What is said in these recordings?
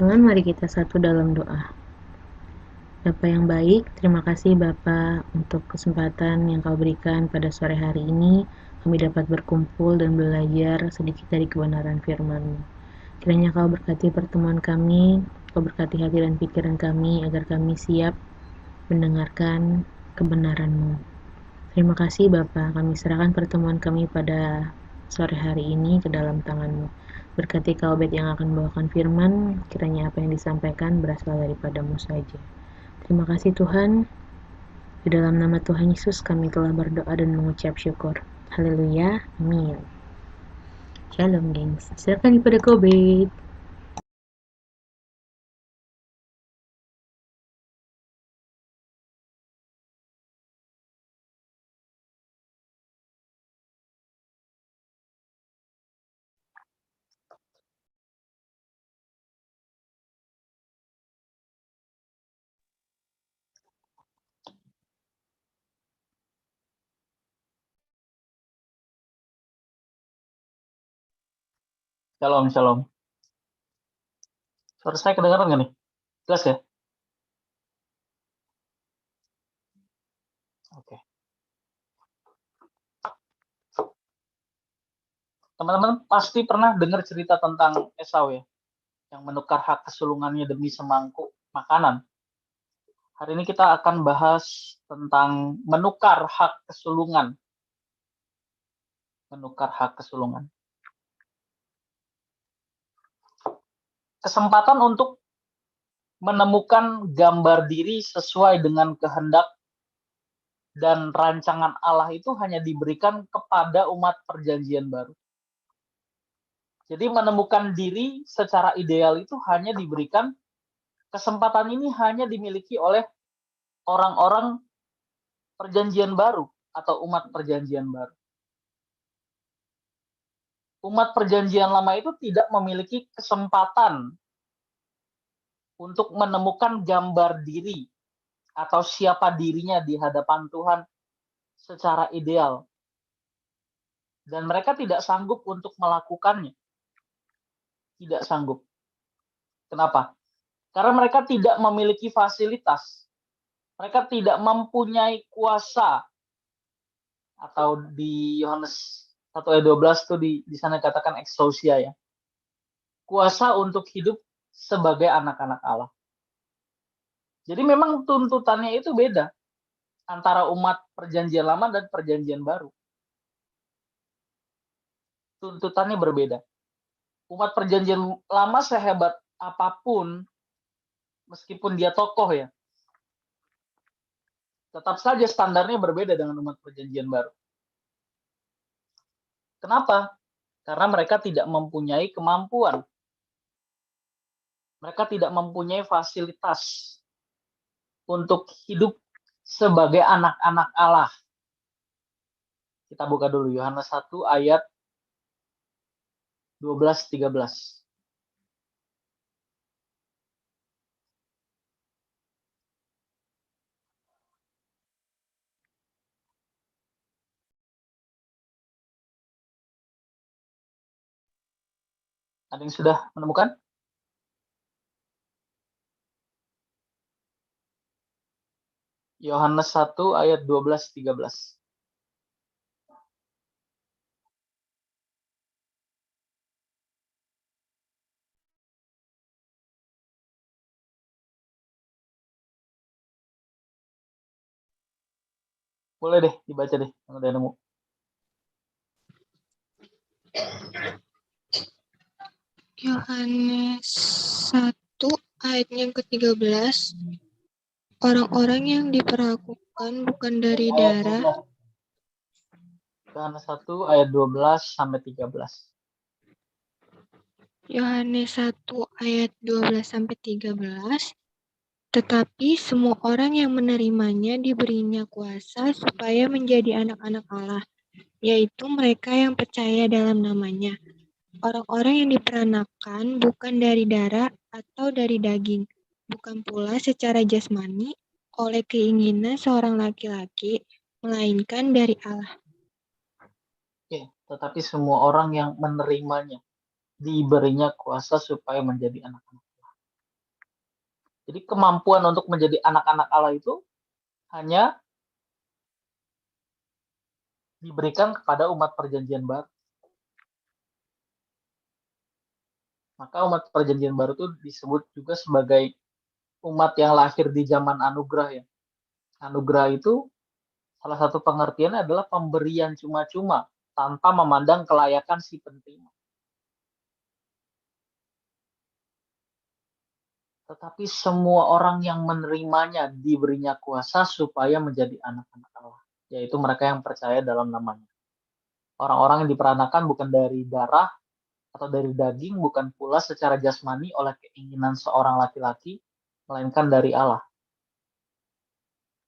Teman-teman, mari kita satu dalam doa. Bapa yang baik, terima kasih Bapa untuk kesempatan yang Kau berikan pada sore hari ini. Kami dapat berkumpul dan belajar sedikit dari kebenaran firman-Mu. Kiranya Kau berkati pertemuan kami, Kau berkati hati dan pikiran kami, agar kami siap mendengarkan kebenaran-Mu. Terima kasih Bapa, kami serahkan pertemuan kami pada sore hari ini ke dalam tangan-Mu. Berkati Kau Bet yang akan membawakan firman, kiranya apa yang disampaikan berasal daripada-Mu saja. Terima kasih Tuhan, di dalam nama Tuhan Yesus kami telah berdoa dan mengucap syukur. Haleluya, amin. Shalom gengs, silakan kepada Kau Bet. Shalom, shalom. Suara saya kedengaran nggak nih? Jelas ya? Oke. Teman-teman pasti pernah dengar cerita tentang Esau ya, yang menukar hak kesulungannya demi semangkuk makanan. Hari ini kita akan bahas tentang menukar hak kesulungan. Menukar hak kesulungan. Kesempatan untuk menemukan gambar diri sesuai dengan kehendak dan rancangan Allah itu hanya diberikan kepada umat perjanjian baru. Jadi menemukan diri secara ideal itu hanya diberikan, kesempatan ini hanya dimiliki oleh orang-orang perjanjian baru atau umat perjanjian baru. Umat perjanjian lama itu tidak memiliki kesempatan untuk menemukan gambar diri atau siapa dirinya di hadapan Tuhan secara ideal. Dan mereka tidak sanggup untuk melakukannya. Tidak sanggup. Kenapa? Karena mereka tidak memiliki fasilitas. Mereka tidak mempunyai kuasa. Atau di Yohanes 1 ayat 12 itu di sana katakan exousia ya. Kuasa untuk hidup sebagai anak-anak Allah. Jadi memang tuntutannya itu beda antara umat perjanjian lama dan perjanjian baru. Tuntutannya berbeda. Umat perjanjian lama sehebat apapun, meskipun dia tokoh ya, tetap saja standarnya berbeda dengan umat perjanjian baru. Kenapa? Karena mereka tidak mempunyai kemampuan. Mereka tidak mempunyai fasilitas untuk hidup sebagai anak-anak Allah. Kita buka dulu Yohanes 1 ayat 12-13. Ada yang sudah menemukan? Yohanes 1 ayat 12-13. Boleh deh dibaca deh yang udah nemu. Yohanes 1 ayat yang ke-13. Orang-orang yang diperlakukan bukan dari darah. Yohanes 1 ayat 12-13. Yohanes 1 ayat 12-13. Tetapi semua orang yang menerimanya diberinya kuasa supaya menjadi anak-anak Allah, yaitu mereka yang percaya dalam namanya. Orang-orang yang diperanakan bukan dari darah atau dari daging, bukan pula secara jasmani oleh keinginan seorang laki-laki, melainkan dari Allah. Oke, tetapi semua orang yang menerimanya diberinya kuasa supaya menjadi anak-anak Allah. Jadi kemampuan untuk menjadi anak-anak Allah itu hanya diberikan kepada umat perjanjian baru. Maka umat perjanjian baru itu disebut juga sebagai umat yang lahir di zaman anugerah ya. Anugerah itu salah satu pengertiannya adalah pemberian cuma-cuma tanpa memandang kelayakan si penerima. Tetapi semua orang yang menerimanya diberinya kuasa supaya menjadi anak-anak Allah, yaitu mereka yang percaya dalam namanya. Orang-orang yang diperanakan bukan dari darah atau dari daging, bukan pula secara jasmani oleh keinginan seorang laki-laki, melainkan dari Allah.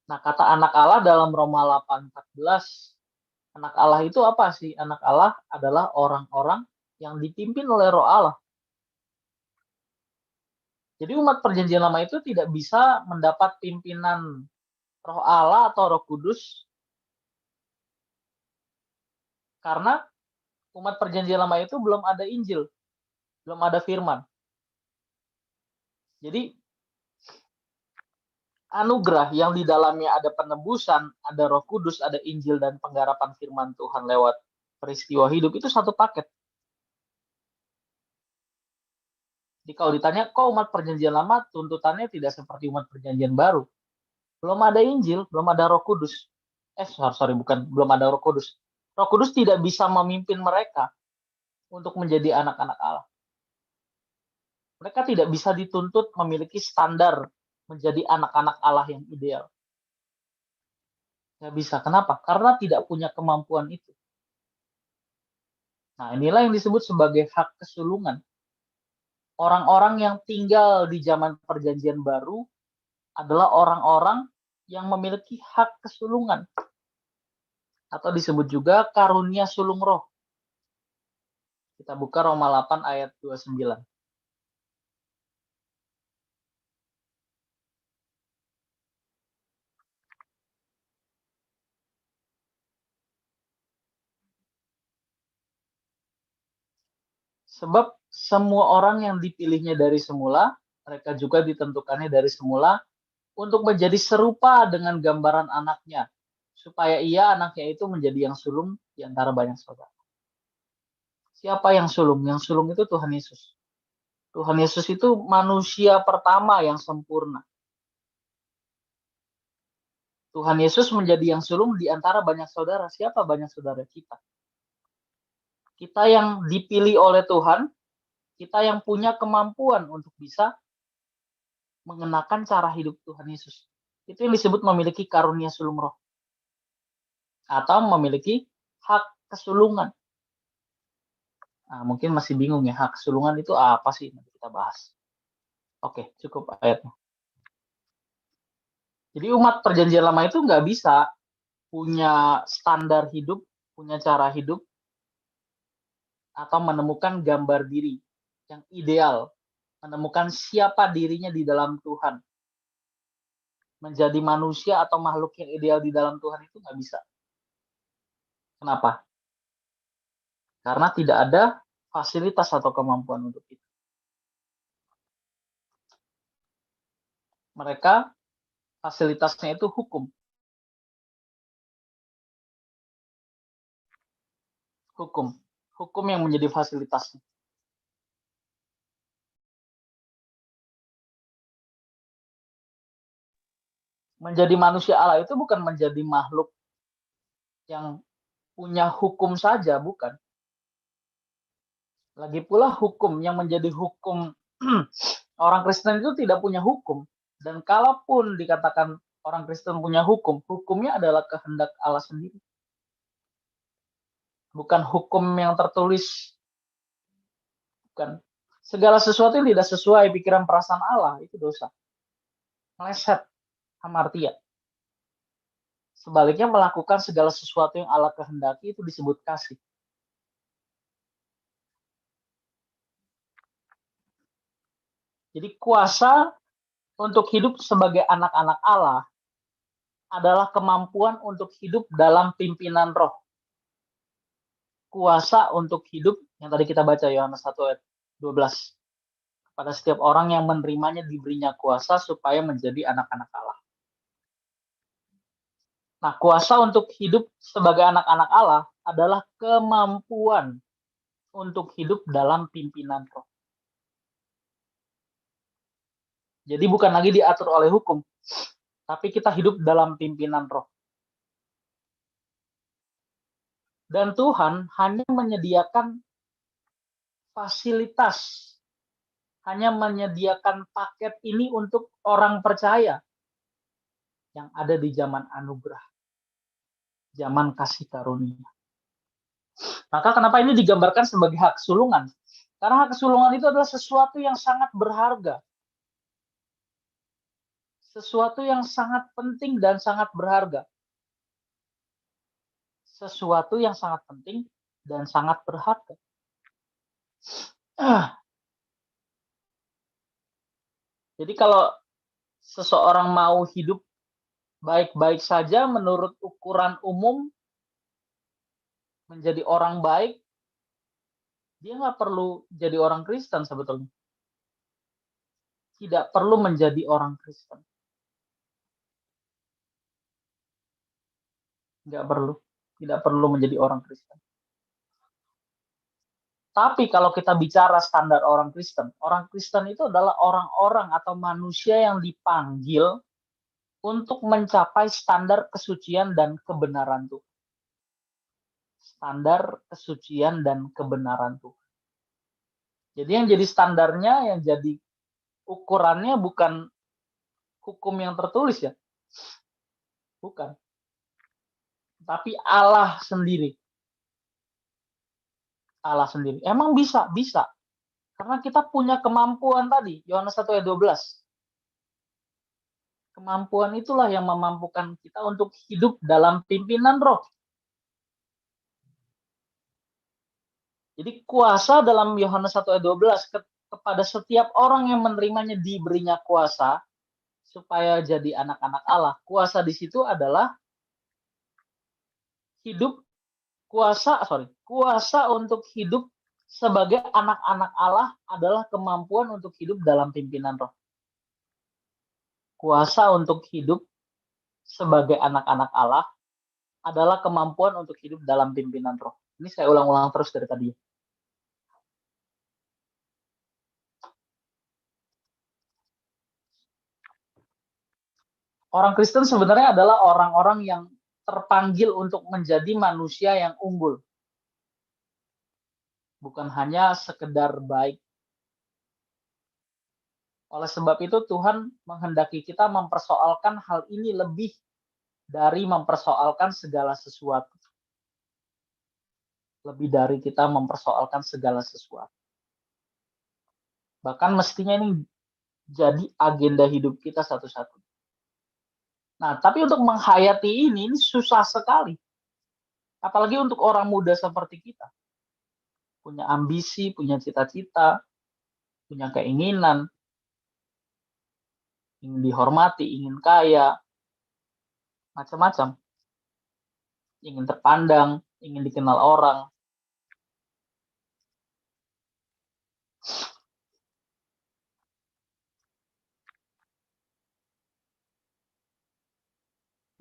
Nah, kata anak Allah dalam Roma 8:14, anak Allah itu apa sih? Anak Allah adalah orang-orang yang dipimpin oleh Roh Allah. Jadi umat perjanjian lama itu tidak bisa mendapat pimpinan Roh Allah atau Roh Kudus karena umat perjanjian lama itu belum ada Injil, belum ada firman. Jadi anugerah yang di dalamnya ada penebusan, ada Roh Kudus, ada Injil dan penggarapan firman Tuhan lewat peristiwa hidup itu satu paket. Jadi kalau ditanya, kok umat perjanjian lama tuntutannya tidak seperti umat perjanjian baru? Belum ada Injil, belum ada Roh Kudus. Belum ada Roh Kudus. Roh Kudus tidak bisa memimpin mereka untuk menjadi anak-anak Allah. Mereka tidak bisa dituntut memiliki standar menjadi anak-anak Allah yang ideal. Nggak bisa. Kenapa? Karena tidak punya kemampuan itu. Nah, inilah yang disebut sebagai hak kesulungan. Orang-orang yang tinggal di zaman perjanjian baru adalah orang-orang yang memiliki hak kesulungan. Atau disebut juga karunia sulung roh. Kita buka Roma 8 ayat 29. Sebab semua orang yang dipilihnya dari semula, mereka juga ditentukannya dari semula untuk menjadi serupa dengan gambaran anaknya, supaya ia anaknya itu menjadi yang sulung di antara banyak saudara. Siapa yang sulung? Yang sulung itu Tuhan Yesus. Tuhan Yesus itu manusia pertama yang sempurna. Tuhan Yesus menjadi yang sulung di antara banyak saudara. Siapa banyak saudara kita? Kita yang dipilih oleh Tuhan, kita yang punya kemampuan untuk bisa mengenakan cara hidup Tuhan Yesus. Itu yang disebut memiliki karunia sulung roh. Atau memiliki hak kesulungan. Nah, mungkin masih bingung ya, hak kesulungan itu apa sih? Nanti kita bahas. Oke, cukup ayatnya. Jadi umat perjanjian lama itu nggak bisa punya standar hidup, punya cara hidup, atau menemukan gambar diri yang ideal, menemukan siapa dirinya di dalam Tuhan. Menjadi manusia atau makhluk yang ideal di dalam Tuhan itu nggak bisa. Kenapa? Karena tidak ada fasilitas atau kemampuan untuk itu. Mereka fasilitasnya itu hukum. Hukum yang menjadi fasilitasnya. Menjadi manusia Allah itu bukan menjadi makhluk yang punya hukum saja, bukan. Lagi pula hukum yang menjadi hukum orang Kristen itu tidak punya hukum. Dan kalaupun dikatakan orang Kristen punya hukum, hukumnya adalah kehendak Allah sendiri. Bukan hukum yang tertulis. Bukan. Segala sesuatu yang tidak sesuai pikiran perasaan Allah, itu dosa. Meleset, hamartia. Sebaliknya melakukan segala sesuatu yang Allah kehendaki itu disebut kasih. Jadi kuasa untuk hidup sebagai anak-anak Allah adalah kemampuan untuk hidup dalam pimpinan roh. Kuasa untuk hidup, yang tadi kita baca Yohanes 1 ayat 12 Pada setiap orang yang menerimanya diberinya kuasa supaya menjadi anak-anak Allah. Nah, kuasa untuk hidup sebagai anak-anak Allah adalah kemampuan untuk hidup dalam pimpinan Roh. Jadi bukan lagi diatur oleh hukum, tapi kita hidup dalam pimpinan Roh. Dan Tuhan hanya menyediakan fasilitas, hanya menyediakan paket ini untuk orang percaya yang ada di zaman anugerah, zaman kasih karunia. Maka kenapa ini digambarkan sebagai hak sulungan? Karena hak sulungan itu adalah sesuatu yang sangat berharga. Sesuatu yang sangat penting dan sangat berharga. Sesuatu yang sangat penting dan sangat berharga. Jadi kalau seseorang mau hidup baik-baik saja menurut ukuran umum, menjadi orang baik, dia nggak perlu jadi orang Kristen sebetulnya. Tidak perlu menjadi orang Kristen. Nggak perlu. Tidak perlu menjadi orang Kristen. Tapi kalau kita bicara standar orang Kristen itu adalah orang-orang atau manusia yang dipanggil untuk mencapai standar kesucian dan kebenaran Tuhan. Standar kesucian dan kebenaran Tuhan. Jadi yang jadi standarnya, yang jadi ukurannya bukan hukum yang tertulis ya. Bukan. Tapi Allah sendiri. Allah sendiri. Emang bisa? Bisa. Karena kita punya kemampuan tadi. Yohanes 1 ayat 12. Kemampuan itulah yang memampukan kita untuk hidup dalam pimpinan Roh. Jadi kuasa dalam Yohanes 1 ayat 12 kepada setiap orang yang menerimanya diberinya kuasa supaya jadi anak-anak Allah. Kuasa di situ adalah kuasa untuk hidup sebagai anak-anak Allah adalah kemampuan untuk hidup dalam pimpinan Roh. Kuasa untuk hidup sebagai anak-anak Allah adalah kemampuan untuk hidup dalam pimpinan Roh. Ini saya ulang-ulang terus dari tadi. Orang Kristen sebenarnya adalah orang-orang yang terpanggil untuk menjadi manusia yang unggul. Bukan hanya sekedar baik. Oleh sebab itu Tuhan menghendaki kita mempersoalkan hal ini lebih dari mempersoalkan segala sesuatu. Lebih dari kita mempersoalkan segala sesuatu. Bahkan mestinya ini jadi agenda hidup kita satu-satunya. Nah, tapi untuk menghayati ini susah sekali. Apalagi untuk orang muda seperti kita. Punya ambisi, punya cita-cita, punya keinginan, ingin dihormati, ingin kaya, macam-macam. Ingin terpandang, ingin dikenal orang.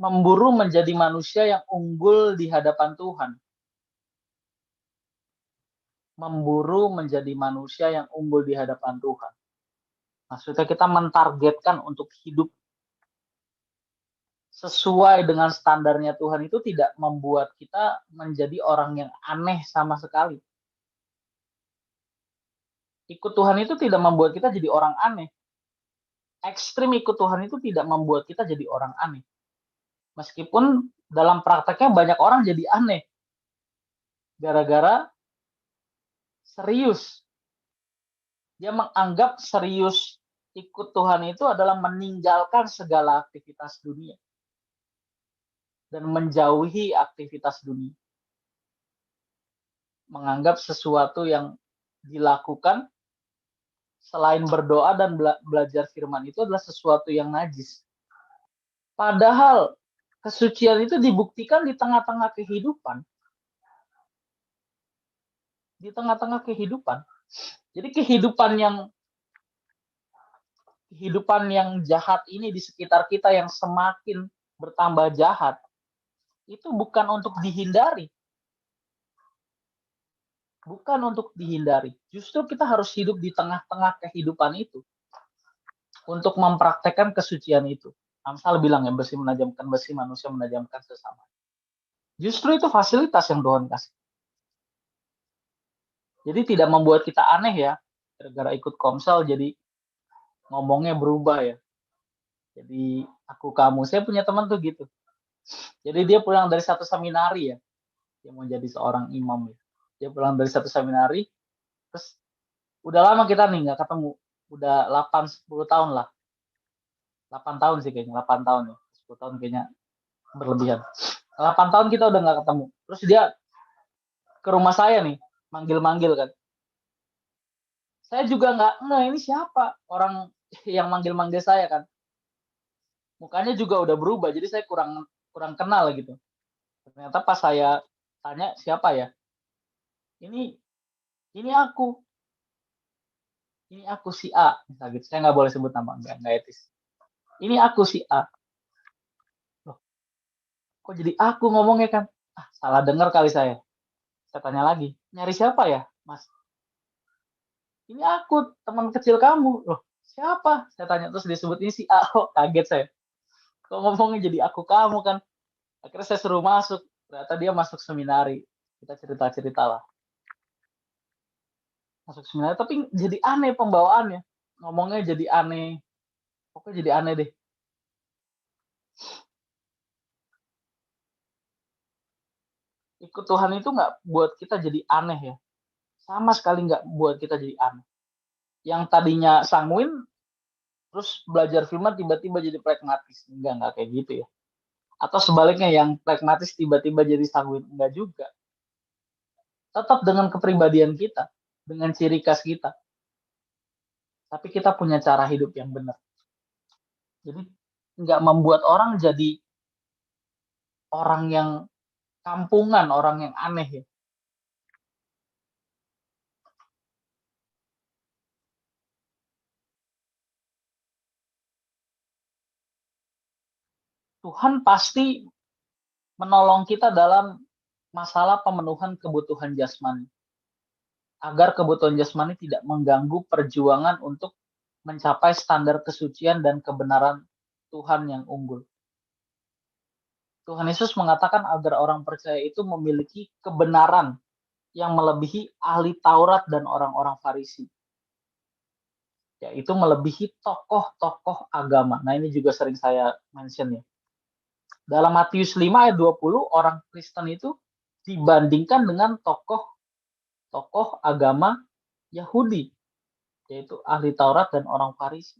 Memburu menjadi manusia yang unggul di hadapan Tuhan. Memburu menjadi manusia yang unggul di hadapan Tuhan. Maksudnya kita mentargetkan untuk hidup sesuai dengan standarnya Tuhan itu tidak membuat kita menjadi orang yang aneh sama sekali. Ikut Tuhan itu tidak membuat kita jadi orang aneh. Ekstrim ikut Tuhan itu tidak membuat kita jadi orang aneh. Meskipun dalam prakteknya banyak orang jadi aneh. Gara-gara serius. Dia menganggap serius ikut Tuhan itu adalah meninggalkan segala aktivitas dunia. Dan menjauhi aktivitas dunia. Menganggap sesuatu yang dilakukan selain berdoa dan belajar firman itu adalah sesuatu yang najis. Padahal kesucian itu dibuktikan di tengah-tengah kehidupan. Di tengah-tengah kehidupan. Jadi kehidupan yang kehidupan yang jahat ini di sekitar kita yang semakin bertambah jahat, itu bukan untuk dihindari. Bukan untuk dihindari. Justru kita harus hidup di tengah-tengah kehidupan itu untuk mempraktekkan kesucian itu. Amsal bilang ya, besi menajamkan besi, manusia menajamkan sesama. Justru itu fasilitas yang Tuhan kasih. Jadi tidak membuat kita aneh ya, gara-gara ikut komsel jadi ngomongnya berubah ya. Jadi aku kamu, saya punya teman tuh gitu. Jadi dia pulang dari satu seminari ya, dia mau jadi seorang imam ya. Dia pulang dari satu seminari, terus udah lama kita nih nggak ketemu, udah 8-10 tahun lah. 8 tahun sih kayaknya, 8 tahun ya. 10 tahun kayaknya berlebihan. 8 tahun kita udah nggak ketemu. Terus dia ke rumah saya nih, manggil-manggil kan. Saya juga nggak, ini siapa orang yang manggil-manggil saya kan. Mukanya juga udah berubah, jadi saya kurang kenal gitu. Ternyata pas saya tanya siapa ya, ini aku si A, misalnya gitu. Saya nggak boleh sebut nama, nggak etis. Ini aku si A. Loh, kok jadi aku ngomongnya kan? Salah dengar kali saya. Saya tanya lagi, nyari siapa ya, Mas? Ini aku, teman kecil kamu. Loh, siapa? Saya tanya terus disebut ini si A. Oh, kaget saya. Kok ngomongnya jadi aku kamu kan? Akhirnya saya suruh masuk. Ternyata dia masuk seminari. Kita cerita-cerita lah. Masuk seminari, tapi jadi aneh pembawaannya. Ngomongnya jadi aneh. Pokoknya jadi aneh deh. Ikut Tuhan itu nggak buat kita jadi aneh ya. Sama sekali nggak buat kita jadi aneh. Yang tadinya sanguin, terus belajar firman tiba-tiba jadi pragmatis. Enggak kayak gitu ya. Atau sebaliknya yang pragmatis tiba-tiba jadi sanguin. Enggak juga. Tetap dengan kepribadian kita. Dengan ciri khas kita. Tapi kita punya cara hidup yang benar. Jadi nggak membuat orang jadi orang yang kampungan, orang yang aneh ya. Tuhan pasti menolong kita dalam masalah pemenuhan kebutuhan jasmani. Agar kebutuhan jasmani tidak mengganggu perjuangan untuk mencapai standar kesucian dan kebenaran Tuhan yang unggul. Tuhan Yesus mengatakan agar orang percaya itu memiliki kebenaran yang melebihi ahli Taurat dan orang-orang Farisi. Yaitu melebihi tokoh-tokoh agama. Nah, ini juga sering saya mention ya. Dalam Matius 5 ayat 20, orang Kristen itu dibandingkan dengan tokoh agama Yahudi, yaitu ahli Taurat dan orang Farisi.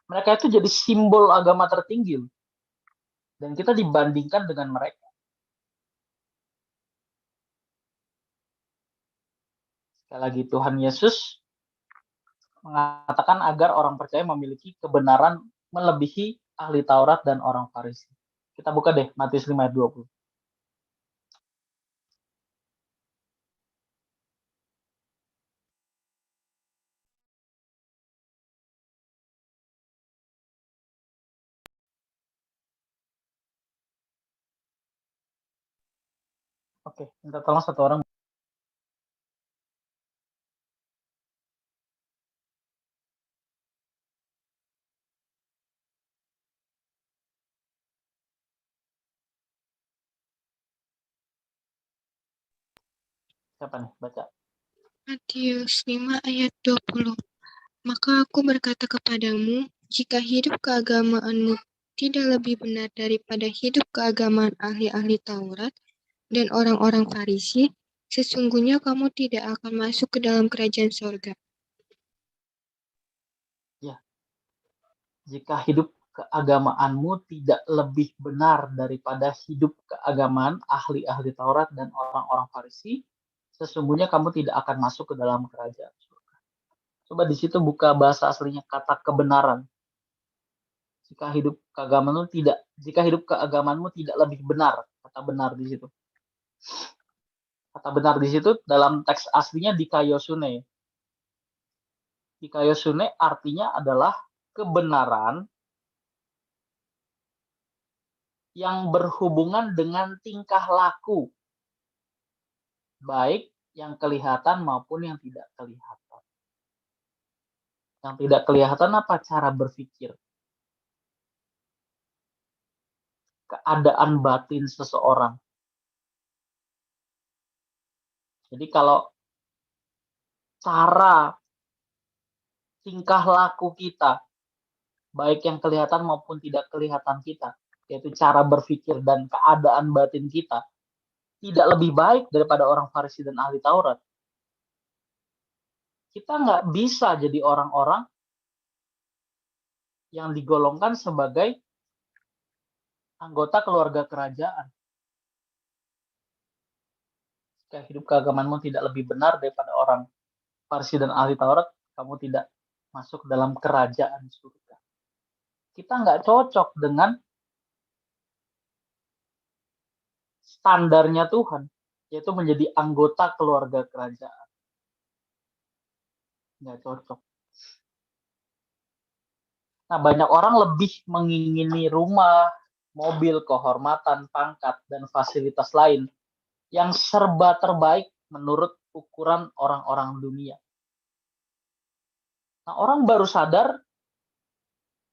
Mereka itu jadi simbol agama tertinggi. Dan kita dibandingkan dengan mereka. Sekali lagi, Tuhan Yesus mengatakan agar orang percaya memiliki kebenaran melebihi ahli Taurat dan orang Farisi. Kita buka deh Matius 5 ayat 20. Oke, minta tolong satu orang. Siapa nih? Baca. Matius 5 ayat 20. Maka aku berkata kepadamu, jika hidup keagamaanmu tidak lebih benar daripada hidup keagamaan ahli-ahli Taurat dan orang-orang Farisi, sesungguhnya kamu tidak akan masuk ke dalam kerajaan sorga. Ya. Jika hidup keagamaanmu tidak lebih benar daripada hidup keagamaan ahli-ahli Taurat dan orang-orang Farisi, sesungguhnya kamu tidak akan masuk ke dalam kerajaan surga. Coba di situ buka bahasa aslinya kata kebenaran. Jika hidup keagamaanmu tidak lebih benar, kata benar di situ. Kata benar di situ dalam teks aslinya dikaiosune. Dikaiosune artinya adalah kebenaran yang berhubungan dengan tingkah laku, baik yang kelihatan maupun yang tidak kelihatan. Yang tidak kelihatan apa? Cara berpikir, keadaan batin seseorang. Jadi kalau cara tingkah laku kita, baik yang kelihatan maupun tidak kelihatan kita, yaitu cara berpikir dan keadaan batin kita, tidak lebih baik daripada orang Farisi dan ahli Taurat, kita nggak bisa jadi orang-orang yang digolongkan sebagai anggota keluarga kerajaan. Jika hidup keagamaanmu tidak lebih benar daripada orang Farisi dan ahli Taurat, kamu tidak masuk dalam kerajaan surga. Kita nggak cocok dengan standarnya Tuhan, yaitu menjadi anggota keluarga kerajaan. Nggak cocok. Nah, banyak orang lebih mengingini rumah, mobil, kehormatan, pangkat, dan fasilitas lain yang serba terbaik menurut ukuran orang-orang dunia. Nah, orang baru sadar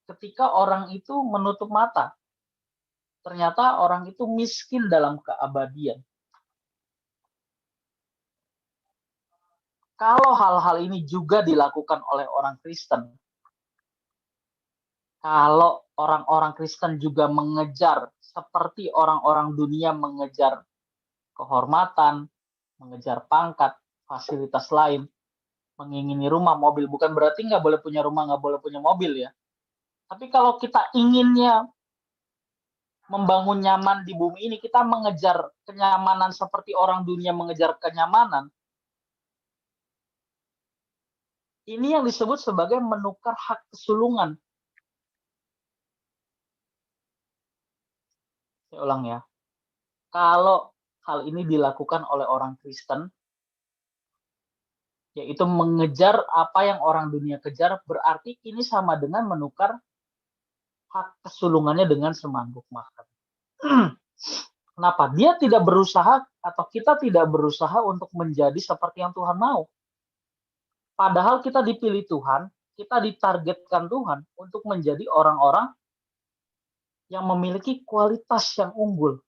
ketika orang itu menutup mata. Ternyata orang itu miskin dalam keabadian. Kalau hal-hal ini juga dilakukan oleh orang Kristen, kalau orang-orang Kristen juga mengejar seperti orang-orang dunia mengejar kehormatan, mengejar pangkat, fasilitas lain, mengingini rumah, mobil, bukan berarti nggak boleh punya rumah, nggak boleh punya mobil ya. Tapi kalau kita inginnya membangun nyaman di bumi ini, kita mengejar kenyamanan seperti orang dunia mengejar kenyamanan. Ini yang disebut sebagai menukar hak kesulungan. Saya ulang ya. Kalau hal ini dilakukan oleh orang Kristen, yaitu mengejar apa yang orang dunia kejar, berarti ini sama dengan menukar hak kesulungannya dengan semangkuk makan. Kenapa? Dia tidak berusaha atau kita tidak berusaha untuk menjadi seperti yang Tuhan mau. Padahal kita dipilih Tuhan, kita ditargetkan Tuhan untuk menjadi orang-orang yang memiliki kualitas yang unggul.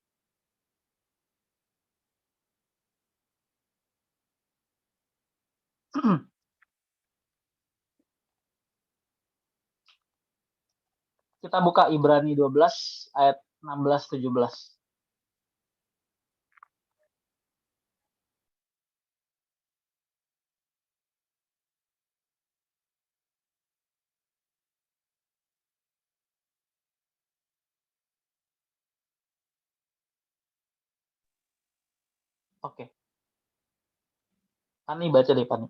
Kita buka Ibrani 12 ayat 16-17. Oke. Pani baca deh, Pani.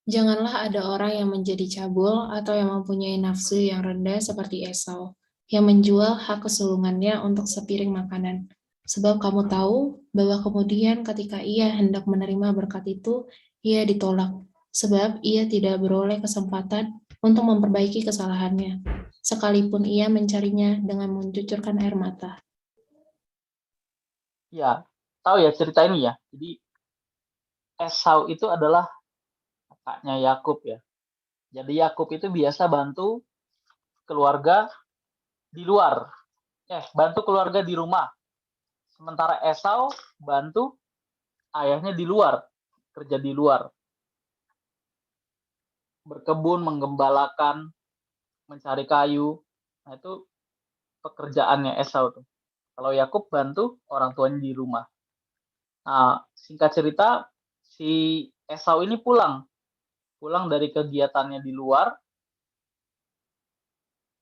Janganlah ada orang yang menjadi cabul atau yang mempunyai nafsu yang rendah seperti Esau, yang menjual hak kesulungannya untuk sepiring makanan. Sebab kamu tahu bahwa kemudian ketika ia hendak menerima berkat itu, ia ditolak, sebab ia tidak beroleh kesempatan untuk memperbaiki kesalahannya, sekalipun ia mencarinya dengan mencucurkan air mata. Ya, tahu ya cerita ini ya. Jadi Esau itu adalah kakaknya Yakub ya. Jadi Yakub itu biasa bantu keluarga di luar. Bantu keluarga di rumah. Sementara Esau bantu ayahnya di luar, kerja di luar. Berkebun, menggembalakan, mencari kayu. Nah, itu pekerjaannya Esau tuh. Kalau Yakub bantu orang tuanya di rumah. Nah, singkat cerita, si Esau ini pulang dari kegiatannya di luar,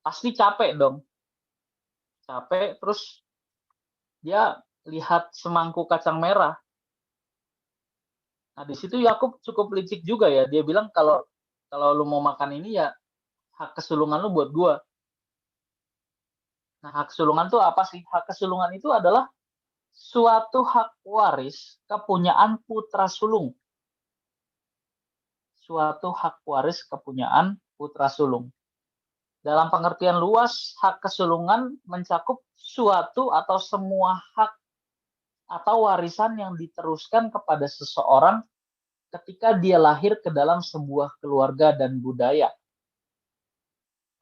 pasti capek dong. Capek, terus dia lihat semangkuk kacang merah. Nah, di situ Yakub cukup licik juga ya. Dia bilang kalau lu mau makan ini ya hak kesulungan lu buat gua. Nah, hak kesulungan itu apa sih? Hak kesulungan itu adalah suatu hak waris kepunyaan putra sulung. Suatu hak waris kepunyaan putra sulung. Dalam pengertian luas, hak kesulungan mencakup suatu atau semua hak atau warisan yang diteruskan kepada seseorang ketika dia lahir ke dalam sebuah keluarga dan budaya.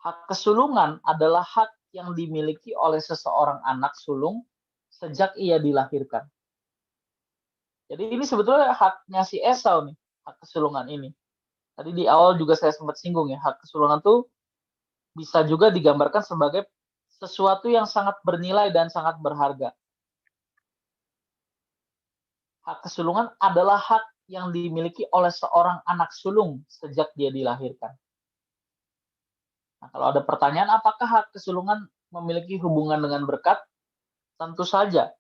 Hak kesulungan adalah hak yang dimiliki oleh seseorang anak sulung sejak ia dilahirkan. Jadi ini sebetulnya haknya si Esau nih, hak kesulungan ini. Tadi di awal juga saya sempat singgung ya, hak kesulungan itu bisa juga digambarkan sebagai sesuatu yang sangat bernilai dan sangat berharga. Hak kesulungan adalah hak yang dimiliki oleh seorang anak sulung sejak dia dilahirkan. Nah, kalau ada pertanyaan apakah hak kesulungan memiliki hubungan dengan berkat? Tentu saja.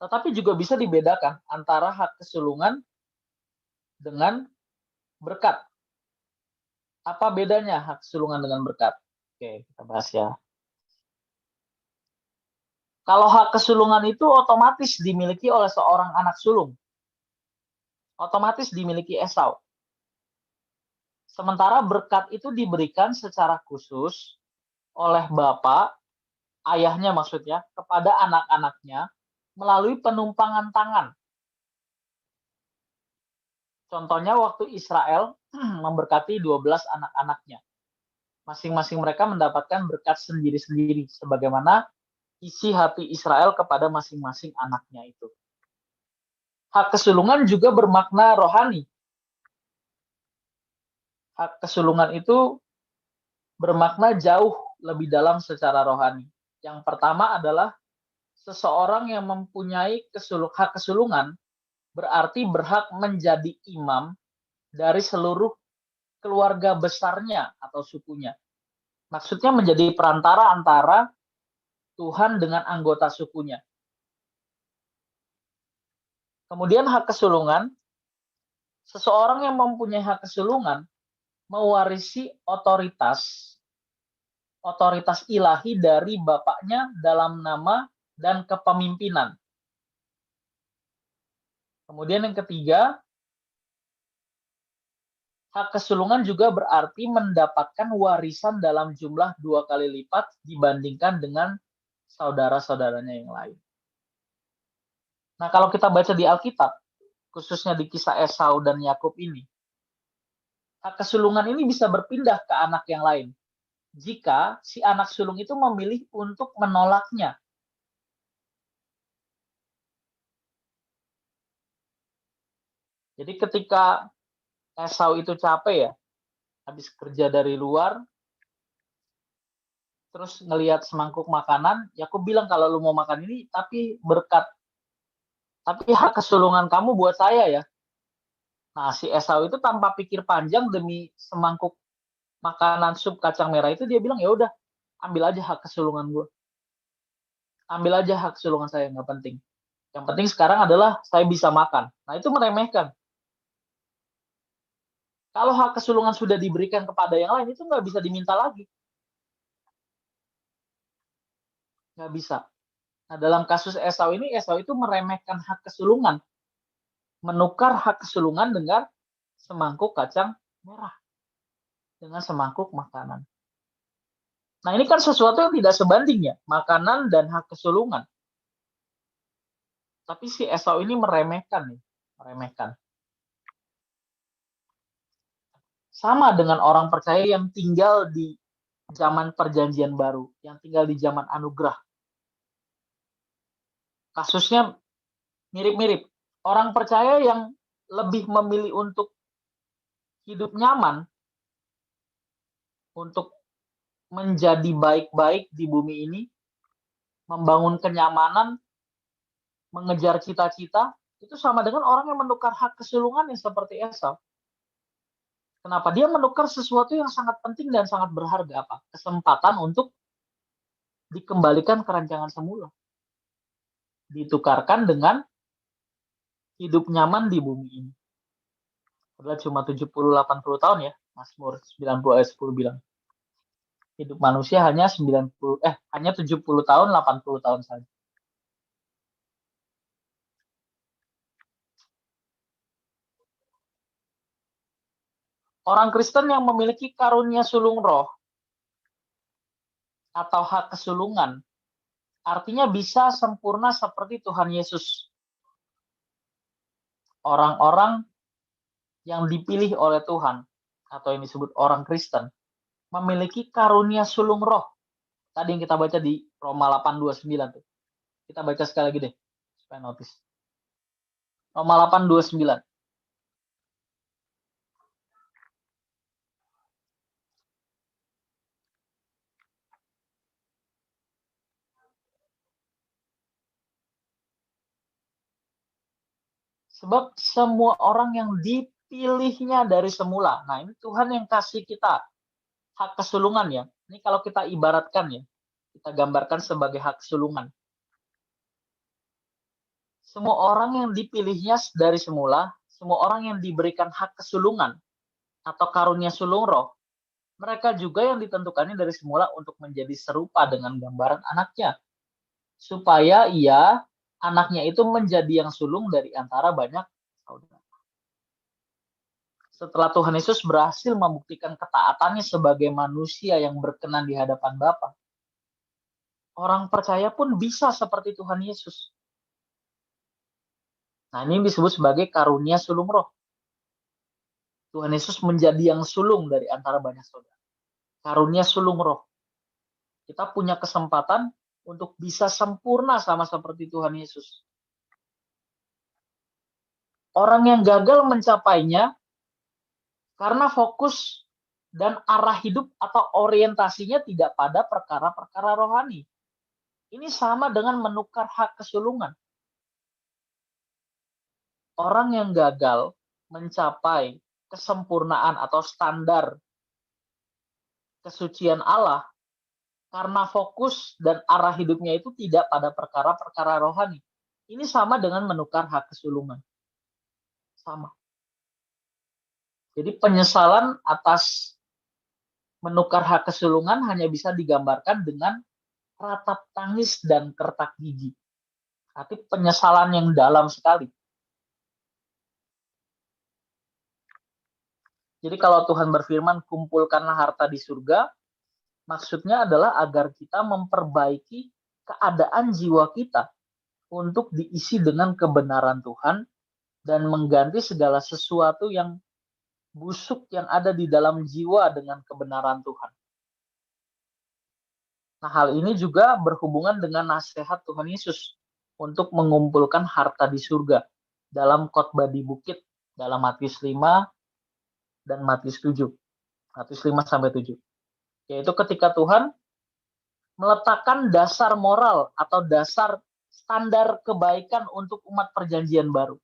Tetapi juga bisa dibedakan antara hak kesulungan dengan berkat. Apa bedanya hak kesulungan dengan berkat? Oke, kita bahas ya. Kalau hak kesulungan itu otomatis dimiliki oleh seorang anak sulung. Otomatis dimiliki Esau. Sementara berkat itu diberikan secara khusus oleh bapak, ayahnya maksudnya, kepada anak-anaknya melalui penumpangan tangan. Contohnya waktu Israel memberkati 12 anak-anaknya. Masing-masing mereka mendapatkan berkat sendiri-sendiri, sebagaimana isi hati Israel kepada masing-masing anaknya itu. Hak kesulungan juga bermakna rohani. Hak kesulungan itu bermakna jauh lebih dalam secara rohani. Yang pertama adalah seseorang yang mempunyai hak kesulungan berarti berhak menjadi imam dari seluruh keluarga besarnya atau sukunya. Maksudnya menjadi perantara antara Tuhan dengan anggota sukunya. Kemudian hak kesulungan, seseorang yang mempunyai hak kesulungan mewarisi otoritas ilahi dari bapaknya dalam nama dan kepemimpinan. Kemudian yang ketiga, hak kesulungan juga berarti mendapatkan warisan dalam jumlah 2 kali lipat dibandingkan dengan saudara-saudaranya yang lain. Nah, kalau kita baca di Alkitab, khususnya di kisah Esau dan Yakub ini, hak kesulungan ini bisa berpindah ke anak yang lain jika si anak sulung itu memilih untuk menolaknya. Jadi ketika Esau itu capek ya, habis kerja dari luar, terus ngelihat semangkuk makanan, Yakub bilang kalau lu mau makan ini, tapi hak kesulungan kamu buat saya ya. Nah, si Esau itu tanpa pikir panjang demi semangkuk makanan sup kacang merah itu dia bilang ya udah, ambil aja hak kesulungan gue. Ambil aja hak kesulungan saya, nggak penting. Yang penting sekarang adalah saya bisa makan. Nah, itu meremehkan. Kalau hak kesulungan sudah diberikan kepada yang lain, itu nggak bisa diminta lagi. Nggak bisa. Nah, dalam kasus Esau ini, Esau itu meremehkan hak kesulungan. Menukar hak kesulungan dengan semangkuk kacang merah. Dengan semangkuk makanan. Nah, ini kan sesuatu yang tidak sebanding ya, makanan dan hak kesulungan. Tapi si Esau ini meremehkan. Sama dengan orang percaya yang tinggal di zaman perjanjian baru, yang tinggal di zaman anugerah. Kasusnya mirip-mirip. Orang percaya yang lebih memilih untuk hidup nyaman, untuk menjadi baik-baik di bumi ini, membangun kenyamanan, mengejar cita-cita, itu sama dengan orang yang menukar hak kesulungan yang seperti Esau. Kenapa? Dia menukar sesuatu yang sangat penting dan sangat berharga. Apa? Kesempatan untuk dikembalikan ke rancangan semula. Ditukarkan dengan hidup nyaman di bumi ini. Padahal cuma 70-80 tahun ya. Mazmur 90 ayat 10 bilang. Hidup manusia hanya 70 tahun, 80 tahun saja. Orang Kristen yang memiliki karunia sulung roh atau hak kesulungan, artinya bisa sempurna seperti Tuhan Yesus. Orang-orang yang dipilih oleh Tuhan, atau yang disebut orang Kristen, memiliki karunia sulung roh. Tadi yang kita baca di Roma 8:29 tuh. Kita baca sekali lagi deh, supaya notice. Roma 8:29. Sebab semua orang yang dipilihnya dari semula. Nah, ini Tuhan yang kasih kita hak kesulungan ya. Ini kalau kita ibaratkan ya, kita gambarkan sebagai hak kesulungan. Semua orang yang dipilihnya dari semula, semua orang yang diberikan hak kesulungan atau karunia sulung roh, mereka juga yang ditentukannya dari semula untuk menjadi serupa dengan gambaran anaknya. Supaya anaknya itu menjadi yang sulung dari antara banyak saudara. Setelah Tuhan Yesus berhasil membuktikan ketaatannya sebagai manusia yang berkenan di hadapan Bapa, orang percaya pun bisa seperti Tuhan Yesus. Nah, ini disebut sebagai karunia sulung roh. Tuhan Yesus menjadi yang sulung dari antara banyak saudara. Karunia sulung roh. Kita punya kesempatan untuk bisa sempurna sama seperti Tuhan Yesus. Orang yang gagal mencapainya karena fokus dan arah hidup atau orientasinya tidak pada perkara-perkara rohani. Ini sama dengan menukar hak kesulungan. Orang yang gagal mencapai kesempurnaan atau standar kesucian Allah karena fokus dan arah hidupnya itu tidak pada perkara-perkara rohani. Ini sama dengan menukar hak kesulungan. Sama. Jadi penyesalan atas menukar hak kesulungan hanya bisa digambarkan dengan ratap tangis dan kertak gigi. Tapi penyesalan yang dalam sekali. Jadi kalau Tuhan berfirman, kumpulkanlah harta di surga, maksudnya adalah agar kita memperbaiki keadaan jiwa kita untuk diisi dengan kebenaran Tuhan dan mengganti segala sesuatu yang busuk yang ada di dalam jiwa dengan kebenaran Tuhan. Nah, hal ini juga berhubungan dengan nasihat Tuhan Yesus untuk mengumpulkan harta di surga dalam khotbah di bukit dalam Matius 5 dan Matius 7. Matius 5-7. Yaitu ketika Tuhan meletakkan dasar moral atau dasar standar kebaikan untuk umat perjanjian baru.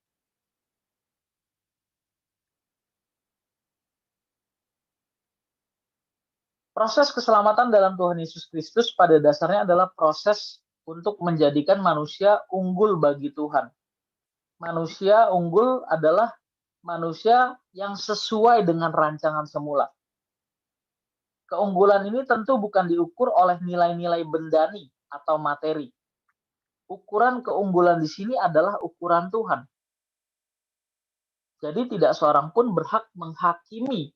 Proses keselamatan dalam Tuhan Yesus Kristus pada dasarnya adalah proses untuk menjadikan manusia unggul bagi Tuhan. Manusia unggul adalah manusia yang sesuai dengan rancangan semula. Keunggulan ini tentu bukan diukur oleh nilai-nilai bendani atau materi. Ukuran keunggulan di sini adalah ukuran Tuhan. Jadi tidak seorang pun berhak menghakimi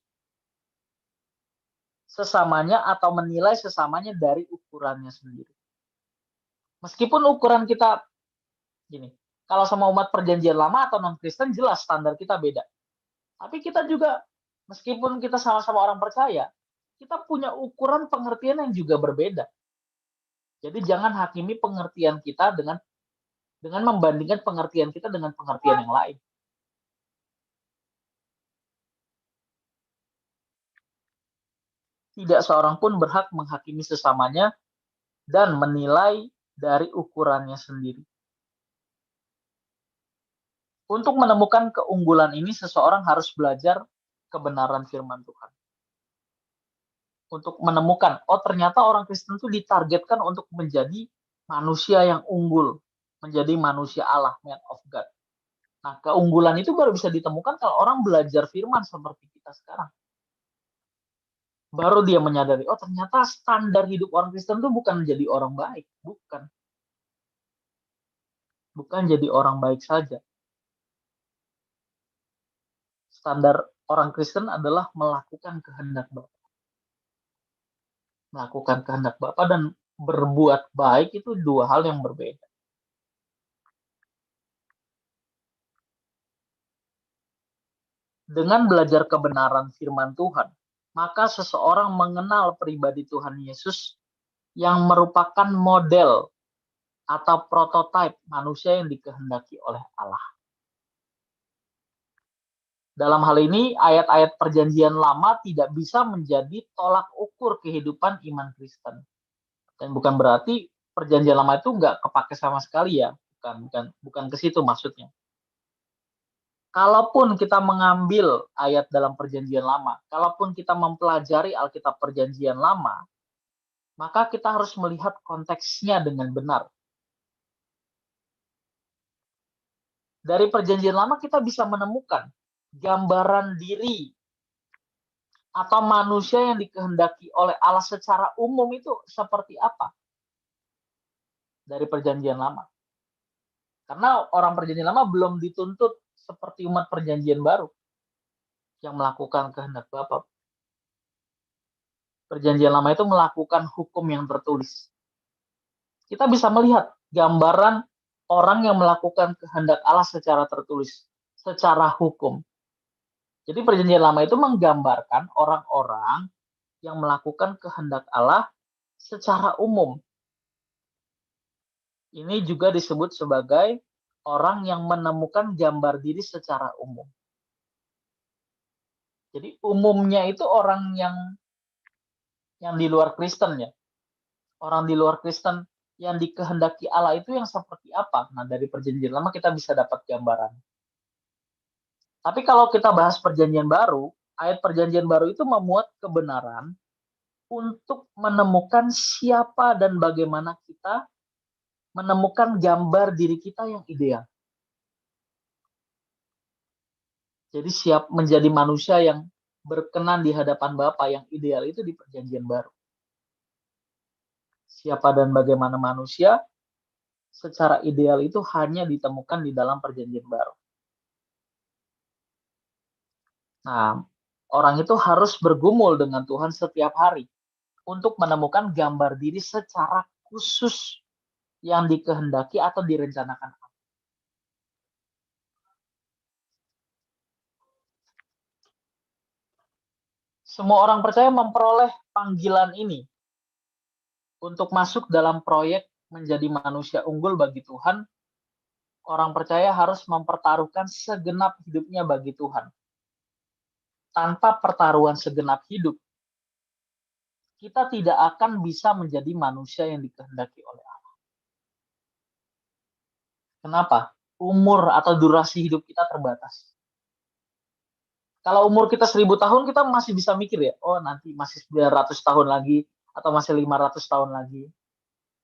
sesamanya atau menilai sesamanya dari ukurannya sendiri. Meskipun ukuran kita gini, kalau sama umat perjanjian lama atau non-Kristen jelas standar kita beda. Tapi kita juga, meskipun kita sama-sama orang percaya, kita punya ukuran pengertian yang juga berbeda. Jadi jangan hakimi pengertian kita dengan membandingkan pengertian kita dengan pengertian yang lain. Tidak seorang pun berhak menghakimi sesamanya dan menilai dari ukurannya sendiri. Untuk menemukan keunggulan ini, seseorang harus belajar kebenaran firman Tuhan. Untuk menemukan, ternyata orang Kristen itu ditargetkan untuk menjadi manusia yang unggul, menjadi manusia Allah, man of God. Nah, keunggulan itu baru bisa ditemukan kalau orang belajar firman seperti kita sekarang. Baru dia menyadari, ternyata standar hidup orang Kristen itu bukan menjadi orang baik, bukan. Bukan jadi orang baik saja. Standar orang Kristen adalah melakukan kehendak Bapa. Melakukan kehendak Bapa dan berbuat baik itu dua hal yang berbeda. Dengan belajar kebenaran firman Tuhan, maka seseorang mengenal pribadi Tuhan Yesus yang merupakan model atau prototipe manusia yang dikehendaki oleh Allah. Dalam hal ini, ayat-ayat perjanjian lama tidak bisa menjadi tolak ukur kehidupan iman Kristen. Dan bukan berarti perjanjian lama itu nggak kepake sama sekali ya. Bukan ke situ maksudnya. Kalaupun kita mengambil ayat dalam perjanjian lama, kalaupun kita mempelajari Alkitab perjanjian lama, maka kita harus melihat konteksnya dengan benar. Dari perjanjian lama kita bisa menemukan gambaran diri atau manusia yang dikehendaki oleh Allah secara umum itu seperti apa dari perjanjian lama. Karena orang perjanjian lama belum dituntut seperti umat perjanjian baru yang melakukan kehendak Bapa. Perjanjian lama itu melakukan hukum yang tertulis. Kita bisa melihat gambaran orang yang melakukan kehendak Allah secara tertulis, secara hukum. Jadi perjanjian lama itu menggambarkan orang-orang yang melakukan kehendak Allah secara umum. Ini juga disebut sebagai orang yang menemukan gambar diri secara umum. Jadi umumnya itu orang yang di luar Kristen ya. Orang di luar Kristen yang dikehendaki Allah itu yang seperti apa? Nah, dari perjanjian lama kita bisa dapat gambaran. Tapi kalau kita bahas perjanjian baru, ayat perjanjian baru itu memuat kebenaran untuk menemukan siapa dan bagaimana kita menemukan gambar diri kita yang ideal. Jadi siap menjadi manusia yang berkenan di hadapan Bapa yang ideal itu di perjanjian baru. Siapa dan bagaimana manusia secara ideal itu hanya ditemukan di dalam perjanjian baru. Nah, orang itu harus bergumul dengan Tuhan setiap hari untuk menemukan gambar diri secara khusus yang dikehendaki atau direncanakan. Semua orang percaya memperoleh panggilan ini untuk masuk dalam proyek menjadi manusia unggul bagi Tuhan. Orang percaya harus mempertaruhkan segenap hidupnya bagi Tuhan. Tanpa pertaruhan segenap hidup, kita tidak akan bisa menjadi manusia yang dikehendaki oleh Allah. Kenapa? Umur atau durasi hidup kita terbatas. Kalau umur kita 1000 tahun, kita masih bisa mikir ya, oh nanti masih 900 tahun lagi, atau masih 500 tahun lagi.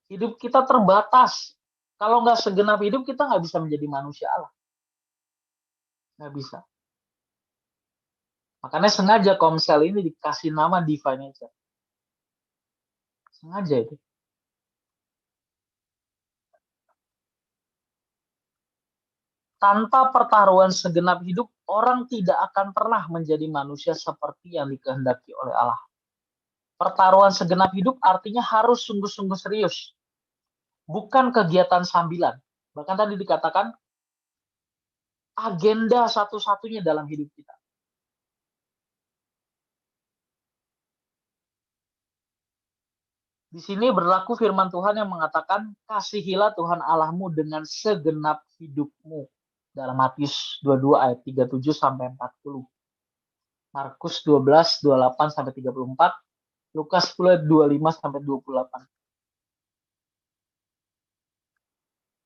Hidup kita terbatas. Kalau nggak segenap hidup, kita nggak bisa menjadi manusia Allah. Nggak bisa. Makanya sengaja Komsel ini dikasih nama Divine Nature. Sengaja itu. Tanpa pertaruhan segenap hidup, orang tidak akan pernah menjadi manusia seperti yang dikehendaki oleh Allah. Pertaruhan segenap hidup artinya harus sungguh-sungguh serius. Bukan kegiatan sambilan. Bahkan tadi dikatakan, agenda satu-satunya dalam hidup kita. Di sini berlaku firman Tuhan yang mengatakan, kasihilah Tuhan Allahmu dengan segenap hidupmu. Dalam Matius 22 ayat 37 sampai 40. Markus 12 28 sampai 34, Lukas 10 25 sampai 28.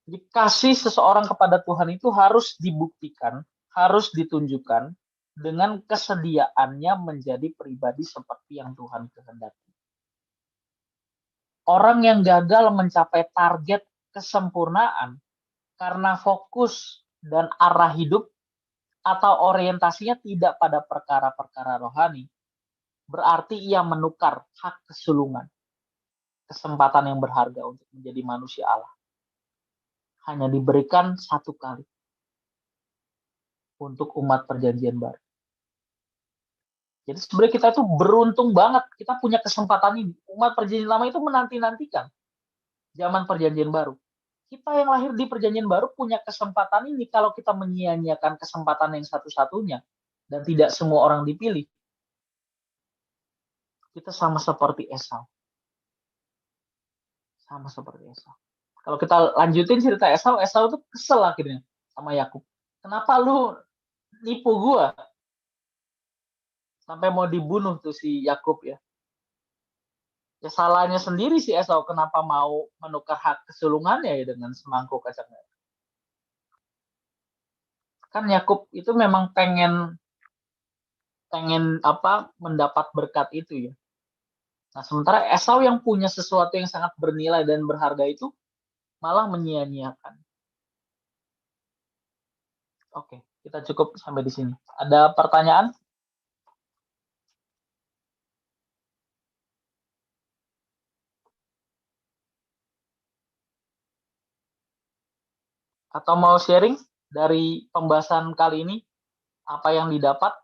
Jadi kasih seseorang kepada Tuhan itu harus dibuktikan, harus ditunjukkan dengan kesediaannya menjadi pribadi seperti yang Tuhan kehendaki. Orang yang gagal mencapai target kesempurnaan karena fokus dan arah hidup atau orientasinya tidak pada perkara-perkara rohani, berarti ia menukar hak kesulungan, kesempatan yang berharga untuk menjadi manusia Allah. Hanya diberikan satu kali untuk umat perjanjian baru. Jadi sebenarnya kita tuh beruntung banget, kita punya kesempatan ini. Umat perjanjian lama itu menanti-nantikan zaman perjanjian baru. Kita yang lahir di perjanjian baru punya kesempatan ini. Kalau kita menyia-nyiakan kesempatan yang satu-satunya dan tidak semua orang dipilih, kita sama seperti Esau. Sama seperti Esau. Kalau kita lanjutin cerita Esau, Esau tuh kesel akhirnya sama Yakub. Kenapa lu nipu gua? Sampai mau dibunuh tuh si Yakub ya. Ya salahnya sendiri si Esau, kenapa mau menukar hak kesulungannya ya dengan semangkuk kacang merah. Kan Yakub itu memang pengen mendapat berkat itu ya. Nah, sementara Esau yang punya sesuatu yang sangat bernilai dan berharga itu malah menyia-nyiakan. Oke, kita cukup sampai di sini. Ada pertanyaan? Atau mau sharing dari pembahasan kali ini? Apa yang didapat?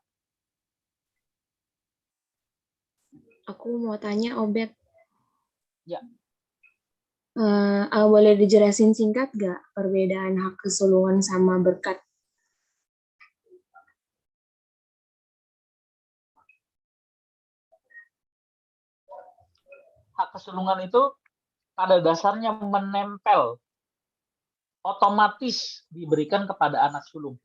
Aku mau tanya, Obed. Ya. Boleh dijelasin singkat nggak perbedaan hak kesulungan sama berkat? Hak kesulungan itu pada dasarnya menempel, otomatis diberikan kepada anak sulung.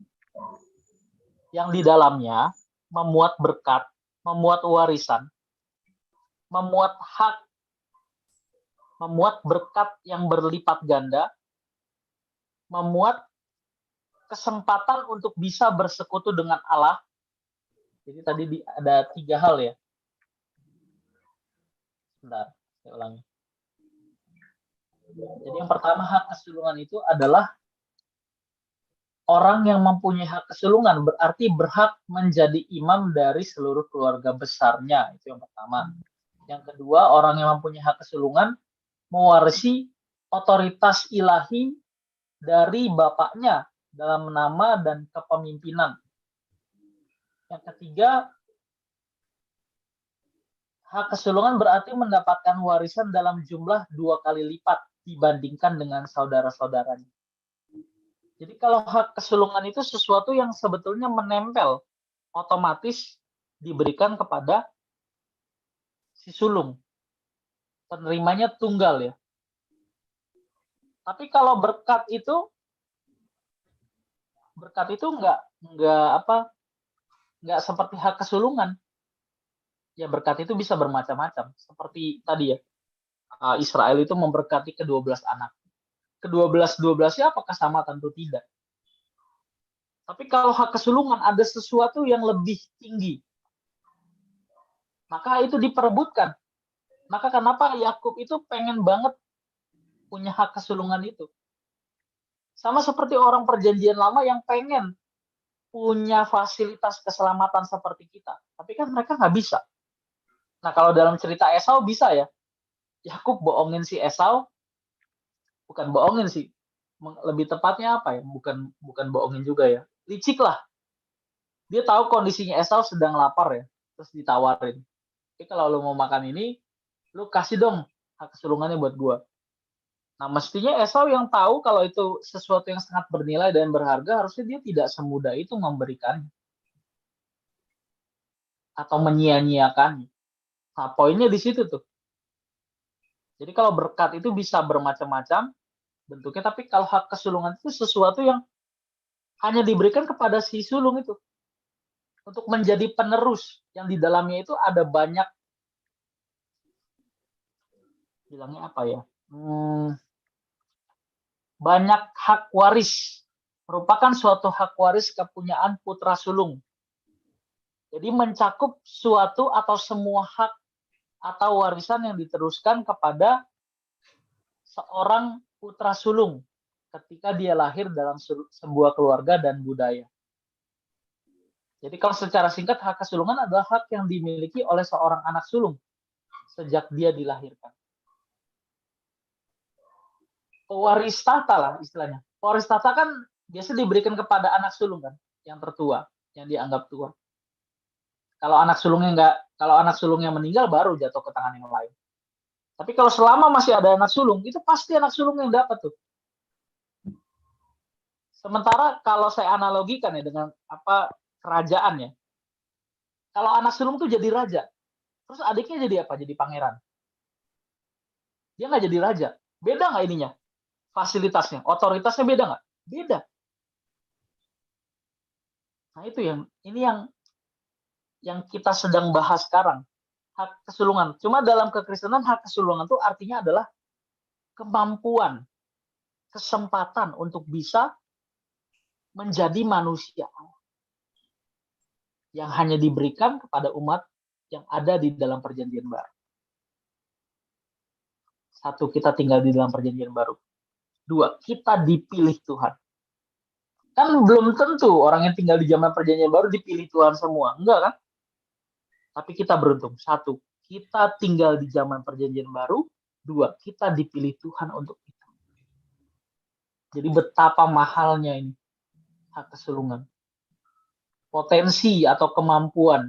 Yang di dalamnya memuat berkat, memuat warisan, memuat hak, memuat berkat yang berlipat ganda, memuat kesempatan untuk bisa bersekutu dengan Allah. Jadi tadi ada 3 hal ya. Bentar, saya ulangi. Jadi yang pertama, hak kesulungan itu adalah orang yang mempunyai hak kesulungan berarti berhak menjadi imam dari seluruh keluarga besarnya. Itu yang pertama. Yang kedua, orang yang mempunyai hak kesulungan mewarisi otoritas ilahi dari bapaknya dalam nama dan kepemimpinan. Yang ketiga, hak kesulungan berarti mendapatkan warisan dalam jumlah 2 kali lipat dibandingkan dengan saudara-saudaranya. Jadi kalau hak kesulungan itu sesuatu yang sebetulnya menempel, otomatis diberikan kepada si sulung. Penerimanya tunggal ya. Tapi kalau berkat itu nggak seperti hak kesulungan. Ya berkat itu bisa bermacam-macam. Seperti tadi ya, Israel itu memberkati ke-12 anak. Ke-12-12-nya apakah sama? Tentu tidak. Tapi kalau hak kesulungan ada sesuatu yang lebih tinggi, maka itu diperebutkan. Maka kenapa Yakub itu pengen banget punya hak kesulungan itu? Sama seperti orang perjanjian lama yang pengen punya fasilitas keselamatan seperti kita. Tapi kan mereka nggak bisa. Nah kalau dalam cerita Esau bisa ya. Yakub bohongin si Esau, bukan bohongin sih, lebih tepatnya apa ya? Bukan bohongin juga ya. Licik lah. Dia tahu kondisinya Esau sedang lapar ya, terus ditawarin. Tapi kalau lu mau makan ini, lu kasih dong hak kesulungannya buat gua. Nah, mestinya Esau yang tahu kalau itu sesuatu yang sangat bernilai dan berharga, harusnya dia tidak semudah itu memberikannya. Atau menyia-nyiakannya. Nah, poinnya di situ tuh. Jadi kalau berkat itu bisa bermacam-macam bentuknya, tapi kalau hak kesulungan itu sesuatu yang hanya diberikan kepada si sulung itu. Untuk menjadi penerus, yang di dalamnya itu ada banyak, bilangnya apa ya, banyak hak waris, merupakan suatu hak waris kepunyaan putra sulung. Jadi mencakup suatu atau semua hak atau warisan yang diteruskan kepada seorang putra sulung ketika dia lahir dalam sebuah keluarga dan budaya. Jadi kalau secara singkat, hak kesulungan adalah hak yang dimiliki oleh seorang anak sulung sejak dia dilahirkan. Pewaris tahta lah istilahnya. Pewaris tahta kan biasa diberikan kepada anak sulung kan, yang tertua, yang dianggap tua. Kalau anak sulungnya meninggal baru jatuh ke tangan yang lain. Tapi kalau selama masih ada anak sulung, itu pasti anak sulung yang dapat tuh. Sementara kalau saya analogikan ya dengan kerajaan ya. Kalau anak sulung tuh jadi raja, terus adiknya jadi apa? Jadi pangeran. Dia nggak jadi raja. Beda nggak ininya? Fasilitasnya, otoritasnya beda nggak? Beda. Nah itu yang kita sedang bahas sekarang, hak kesulungan. Cuma dalam kekristenan hak kesulungan itu artinya adalah kemampuan, kesempatan untuk bisa menjadi manusia yang hanya diberikan kepada umat yang ada di dalam perjanjian baru. Satu, kita tinggal di dalam perjanjian baru. Dua, kita dipilih Tuhan. Kan belum tentu orang yang tinggal di zaman perjanjian baru dipilih Tuhan semua. Enggak kan? Tapi kita beruntung. Satu, kita tinggal di zaman perjanjian baru. Dua, kita dipilih Tuhan untuk itu. Jadi betapa mahalnya ini hak kesulungan. Potensi atau kemampuan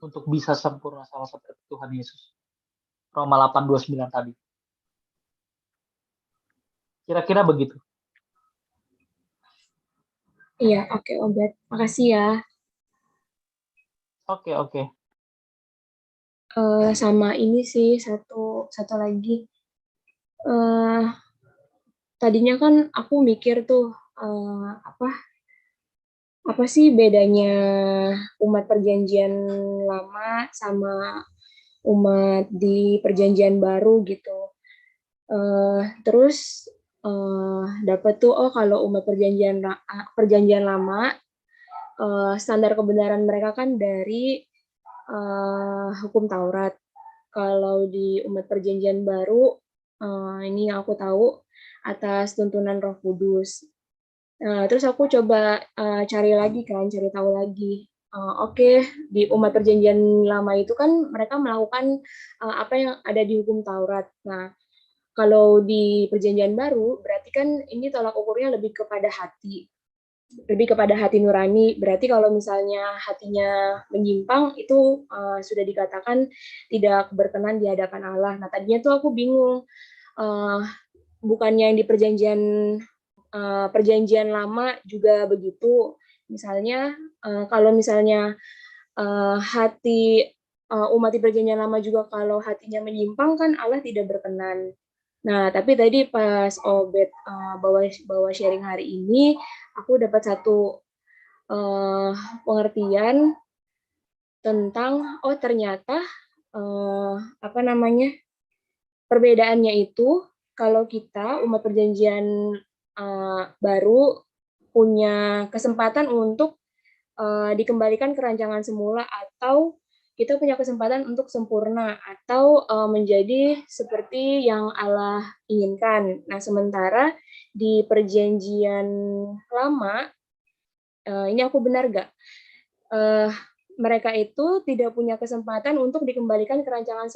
untuk bisa sempurna sama seperti Tuhan Yesus. Roma 8:29 tadi. Kira-kira begitu. Iya, oke, Obed. Makasih ya. Oke. Sama ini sih, satu lagi. Tadinya kan aku mikir tuh, apa sih bedanya umat perjanjian lama sama umat di perjanjian baru gitu. Terus dapat tuh, kalau umat perjanjian lama, standar kebenaran mereka kan dari hukum Taurat. Kalau di umat perjanjian baru, ini yang aku tahu atas tuntunan Roh Kudus. Terus aku coba cari tahu lagi. Oke, di umat perjanjian lama itu kan mereka melakukan apa yang ada di hukum Taurat. Nah, kalau di perjanjian baru, berarti kan ini tolak ukurnya lebih kepada hati nurani. Berarti kalau misalnya hatinya menyimpang, itu sudah dikatakan tidak berkenan di hadapan Allah. Nah, tadinya tuh aku bingung, bukannya yang di perjanjian lama juga begitu. Misalnya, kalau misalnya hati umat di perjanjian lama juga kalau hatinya menyimpang, kan Allah tidak berkenan. Nah, tapi tadi pas Obed bawa sharing hari ini, aku dapat satu pengertian tentang ternyata perbedaannya itu kalau kita umat perjanjian baru punya kesempatan untuk dikembalikan ke rancangan semula, atau kita punya kesempatan untuk sempurna atau menjadi seperti yang Allah inginkan. Nah, sementara di perjanjian lama, ini aku benar gak? Mereka itu tidak punya kesempatan untuk dikembalikan ke rancangan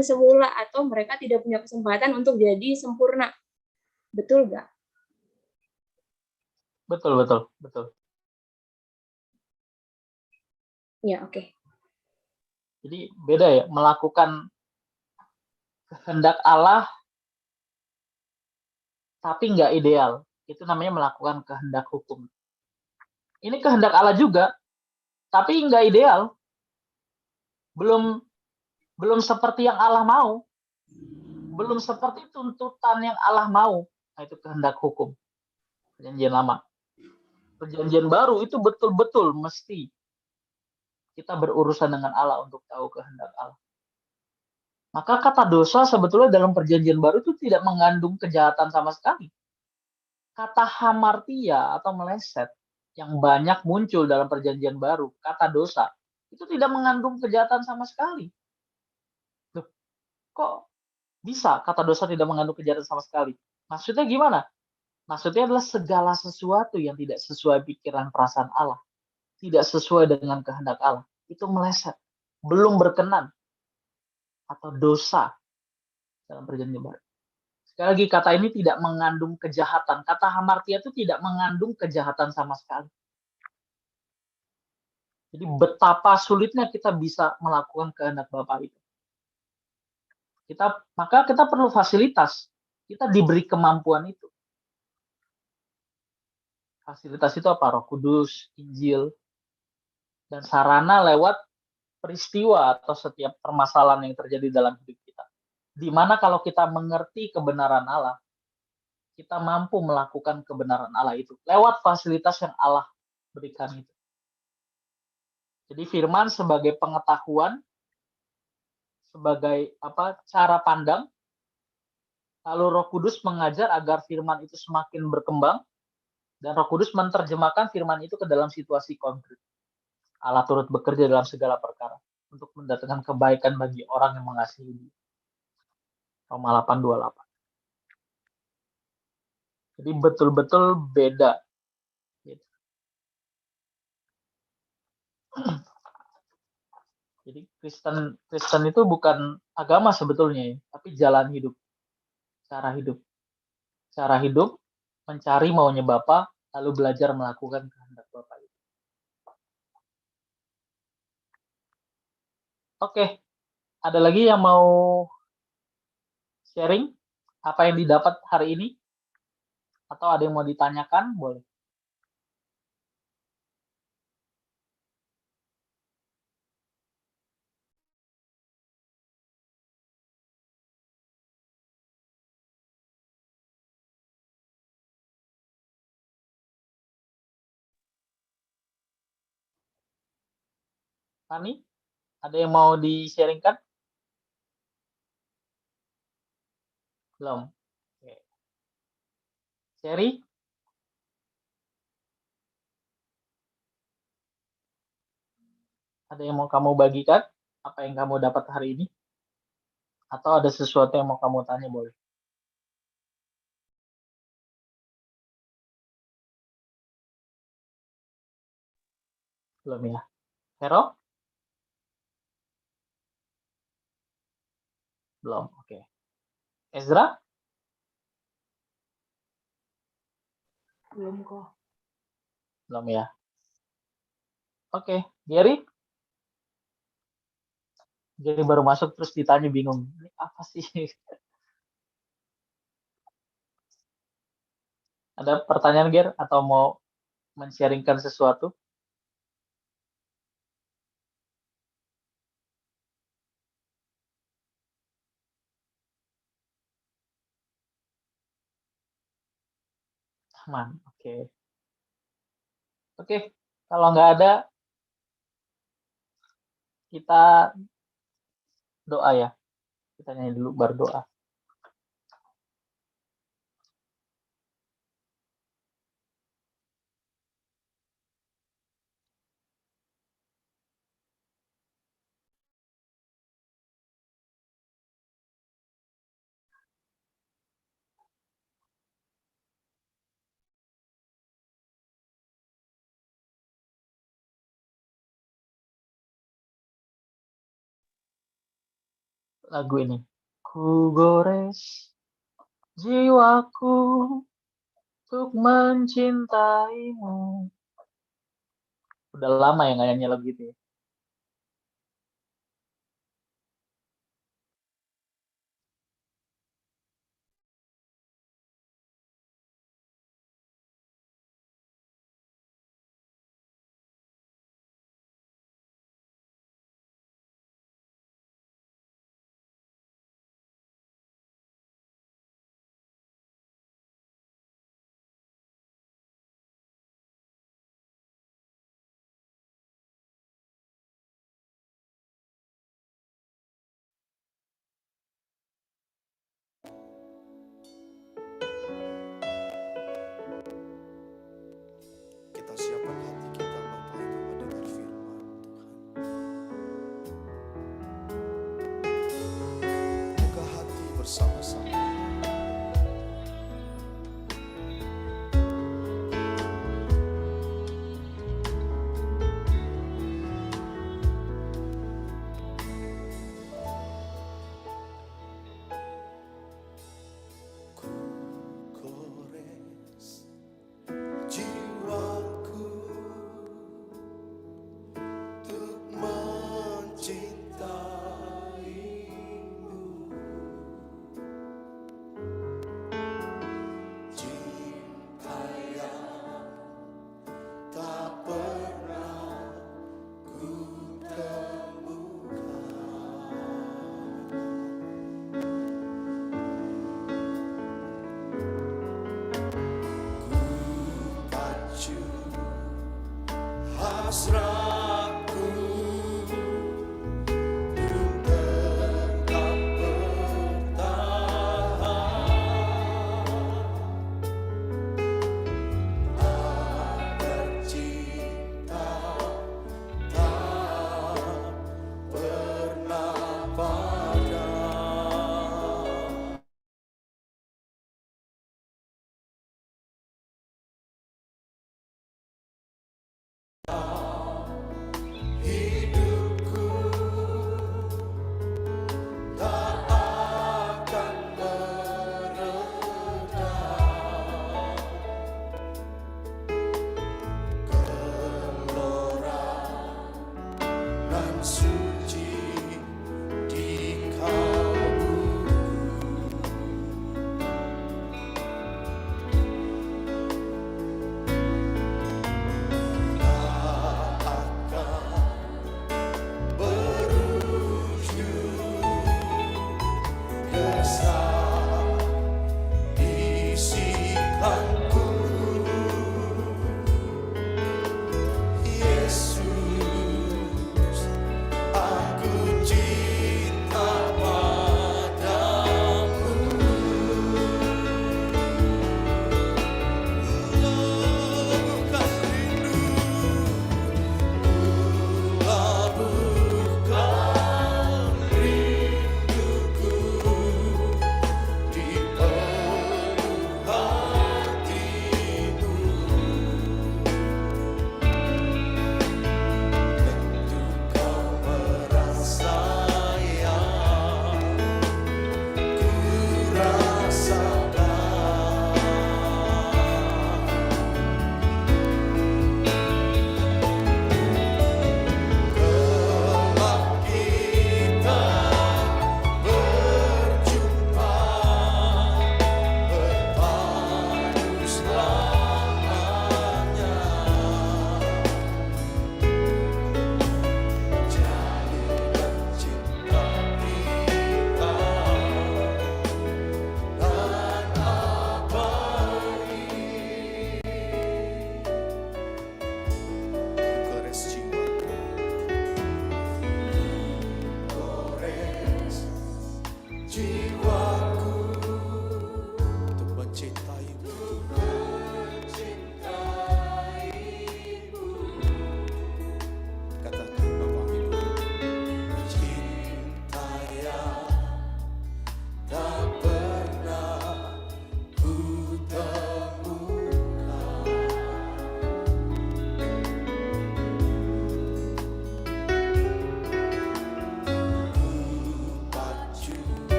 semula, atau mereka tidak punya kesempatan untuk jadi sempurna. Betul gak? Betul. Ya, oke. Jadi beda ya, melakukan kehendak Allah tapi nggak ideal. Itu namanya melakukan kehendak hukum. Ini kehendak Allah juga, tapi nggak ideal. Belum seperti yang Allah mau. Belum seperti tuntutan yang Allah mau. Nah, itu kehendak hukum. Perjanjian lama. Perjanjian baru itu betul-betul mesti kita berurusan dengan Allah untuk tahu kehendak Allah. Maka kata dosa sebetulnya dalam perjanjian baru itu tidak mengandung kejahatan sama sekali. Kata hamartia atau meleset yang banyak muncul dalam perjanjian baru, kata dosa, itu tidak mengandung kejahatan sama sekali. Loh, kok bisa kata dosa tidak mengandung kejahatan sama sekali? Maksudnya gimana? Maksudnya adalah segala sesuatu yang tidak sesuai pikiran perasaan Allah, tidak sesuai dengan kehendak Allah, itu meleset, belum berkenan, atau dosa dalam perjanjian baru. Sekali lagi, kata ini tidak mengandung kejahatan. Kata hamartia itu tidak mengandung kejahatan sama sekali. Jadi betapa sulitnya kita bisa melakukan kehendak Bapa itu. Maka kita perlu fasilitas. Kita diberi kemampuan itu. Fasilitas itu apa? Roh Kudus, Injil, dan sarana lewat peristiwa atau setiap permasalahan yang terjadi dalam hidup kita. Di mana kalau kita mengerti kebenaran Allah, kita mampu melakukan kebenaran Allah itu lewat fasilitas yang Allah berikan itu. Jadi firman sebagai pengetahuan, sebagai cara pandang, lalu Roh Kudus mengajar agar firman itu semakin berkembang, dan Roh Kudus menerjemahkan firman itu ke dalam situasi konkret. Allah turut bekerja dalam segala perkara untuk mendatangkan kebaikan bagi orang yang mengasihi Dia. Roma 8:28. Jadi betul-betul beda. Gitu. Jadi Kristen itu bukan agama sebetulnya, ya, tapi jalan hidup, cara hidup. Cara hidup mencari maunya Bapa, lalu belajar melakukan kehendak Bapa itu. Oke, ada lagi yang mau sharing apa yang didapat hari ini? Atau ada yang mau ditanyakan? Boleh. Fani, ada yang mau di-sharingkan? Belum. Oke. Sherry? Ada yang mau kamu bagikan? Apa yang kamu dapat hari ini? Atau ada sesuatu yang mau kamu tanya, boleh. Belum ya? Hero? Belum, oke. Ezra? Belum kok. Belum ya? Oke, Gary? Gary baru masuk terus ditanya bingung. Ini apa sih? Ada pertanyaan, Ger? Atau mau men-sharingkan sesuatu? Aman, oke. Oke, kalau nggak ada, kita doa ya. Kita nyanyi dulu baru doa. Lagu ini. Ku gores jiwaku untuk mencintaimu. Udah lama ya nggak nyanyi lagu gitu ya.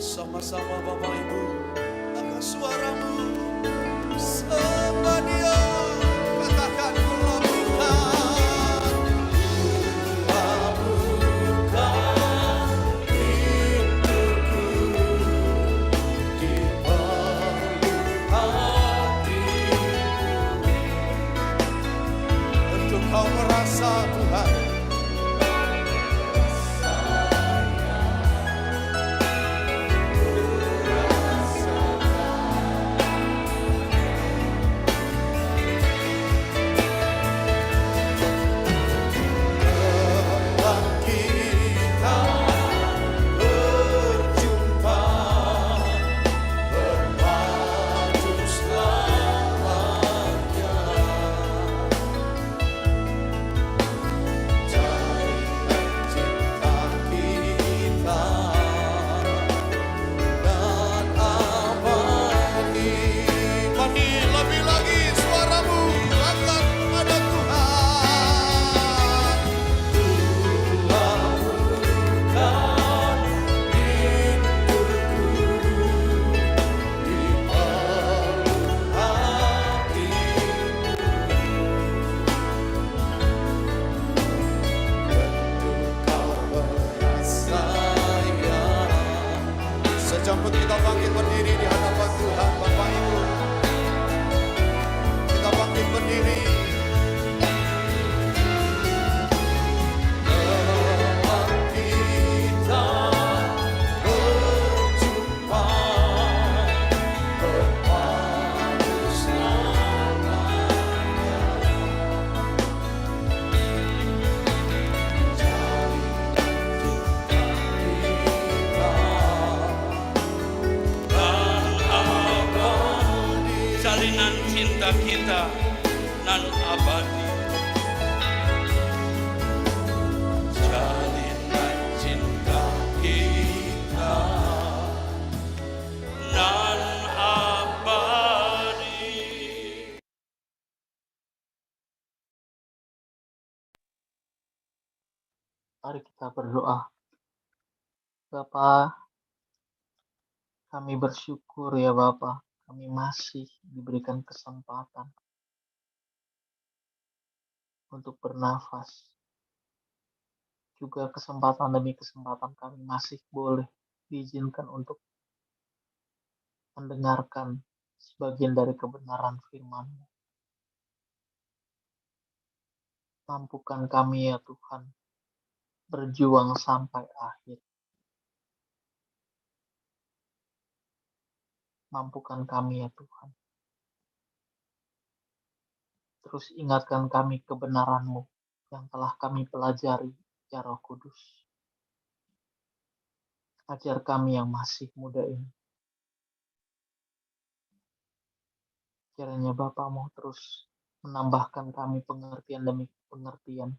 Sama-sama Bapak Ibu, angkat suaramu, sembah Dia, katakan Ku labuhkan hidupku di palung hatimu. Untuk Kau merasa Tuhan, sejambut kita bangkit berdiri di hadapan Tuhan. Bapak Ibu, kita bangkit berdiri. Kita berjumpa berpadu selamanya. Jalinan cinta kita nan abadi, jalinan cinta kita nan abadi. Mari kita berdoa. Bapa, kami bersyukur ya Bapa, kami masih diberikan kesempatan untuk bernafas. Juga kesempatan demi kesempatan kami masih boleh diizinkan untuk mendengarkan sebagian dari kebenaran firman-Mu. Mampukan kami ya Tuhan, berjuang sampai akhir. Mampukan kami ya Tuhan. Terus ingatkan kami kebenaran-Mu yang telah kami pelajari ya Roh Kudus. Ajar kami yang masih muda ini. Kiranya Bapa mau terus menambahkan kami pengertian demi pengertian,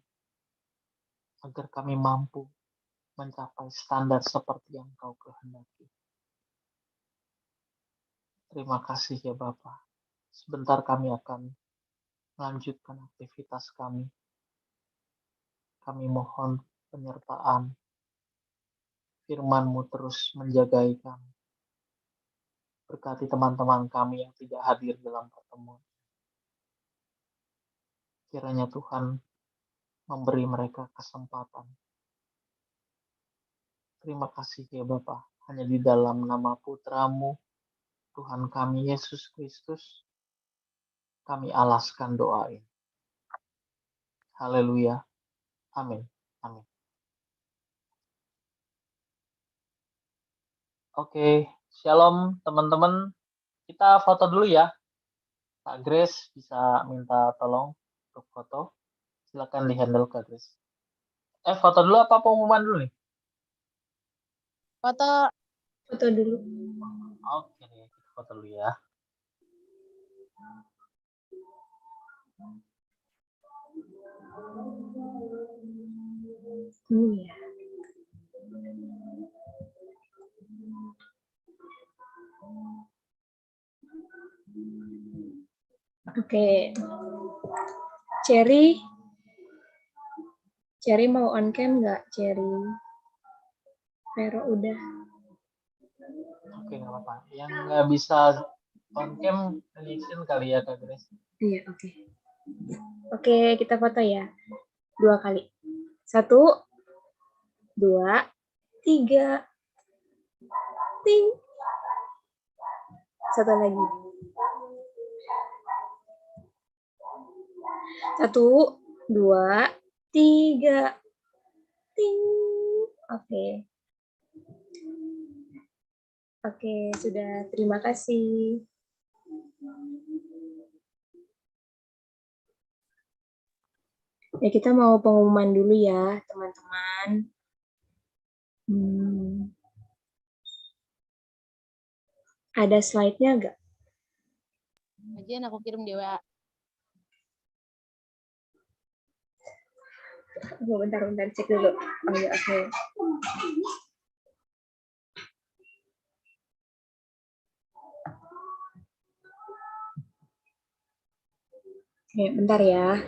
agar kami mampu mencapai standar seperti yang Kau kehendaki. Terima kasih ya Bapa. Sebentar kami akan melanjutkan aktivitas kami. Kami mohon penyertaan firman-Mu terus menjagai kami. Berkati teman-teman kami yang tidak hadir dalam pertemuan. Kiranya Tuhan memberi mereka kesempatan. Terima kasih ya Bapa. Hanya di dalam nama Putra-Mu, Tuhan kami Yesus Kristus, kami alaskan doa ini. Haleluya. Amin. Amin. Oke, shalom teman-teman. Kita foto dulu ya. Kak Grace bisa minta tolong untuk foto. Silakan di-handle Kak Grace. Foto dulu apa pengumuman dulu nih? Foto dulu. Oke, kita foto dulu ya. Iya. Oke. Cherry mau on cam nggak, Cherry? Vero udah. Oke, nggak apa-apa. Yang nggak bisa on cam connection kali ya, Kak Grace. Iya, oke. Oke, kita foto ya. 2 kali. 1, 2, 3. Ting. 1 lagi. 1, 2, 3. Ting. Oke. Oke, sudah. Terima kasih. Ya, kita mau pengumuman dulu ya, teman-teman. Ada slide-nya nggak? Ajian aku kirim di WA. Bentar, cek dulu. Oh ya, oke. Oke, bentar ya.